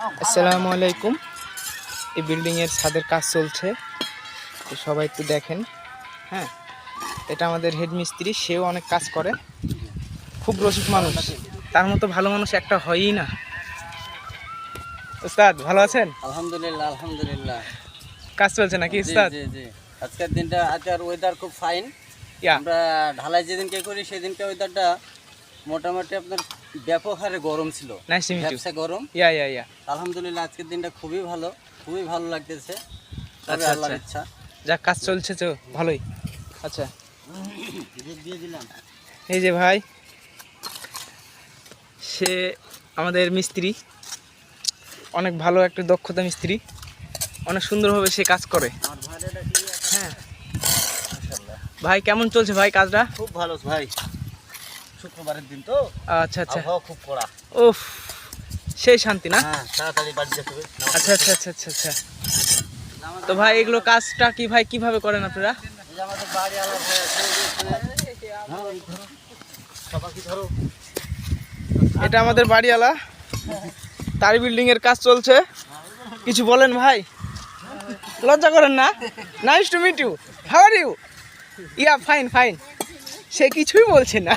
আসসালামু আলাইকুম। এই বিল্ডিংয়ের ছাদের কাজ চলছে, তো সবাই একটু দেখেন। হ্যাঁ, এটা আমাদের হেড মিস্ত্রি, সেও অনেক কাজ করে, খুব রসিক মানুষ। তার মতো ভালো মানুষ একটা হয়ই না। উস্তাদ ভালো আছেন? আলহামদুলিল্লাহ আলহামদুলিল্লাহ। কাজ চলছে নাকি উস্তাদ? জি জি। আজকের দিনটা আজকের ওয়েদার খুব ফাইন। ইয়া আমরা ঢালাই যেদিনকে করি সেদিনকে ওয়েদারটা মোটামুটি আপনার ব্যাপক হারে গরম ছিল, নাইস টু মিট ইউ। ব্যবসা গরম। ইয়া ইয়া ইয়া। আলহামদুলিল্লাহ আজকের দিনটা খুবই ভালো, খুবই ভালো লাগতেছে। আচ্ছা আল্লাহর আচ্ছা, ইচ্ছা। যা কাজ চলছে তো ভালোই। আচ্ছা, দিয়ে দিলাম। এই যে ভাই, সে আমাদের মিস্ত্রি, অনেক ভালো একটা দক্ষতা মিস্ত্রি, অনেক সুন্দরভাবে সে কাজ করে। আমার ভাইটা কি? হ্যাঁ মাশাআল্লাহ। ভাই, কেমন চলছে ভাই কাজটা? খুব ভালো ভাই, শুক্রবারের দিন তো আচ্ছা আচ্ছা, আবহাওয়া খুব কড়া। ওফ, সেই শান্তি না? হ্যাঁ, তাড়াতাড়ি বাড়ি যেতে হবে। আচ্ছা আচ্ছা আচ্ছা আচ্ছা আচ্ছা। তো ভাই এগুলো কাজটা কি ভাই কিভাবে করেন আপনারা? এই যে আমাদের বাড়ি আলাদা হয়ে আছে, সবাইকে ধরো। এটা আমাদের বাড়িওয়ালা, তার বিল্ডিং এর কাজ চলছে। কিছু বলেন ভাই, লজ্জা করেন না? Nice to meet you, how are you? Yeah fine fine. সে কিছুই বলছে না।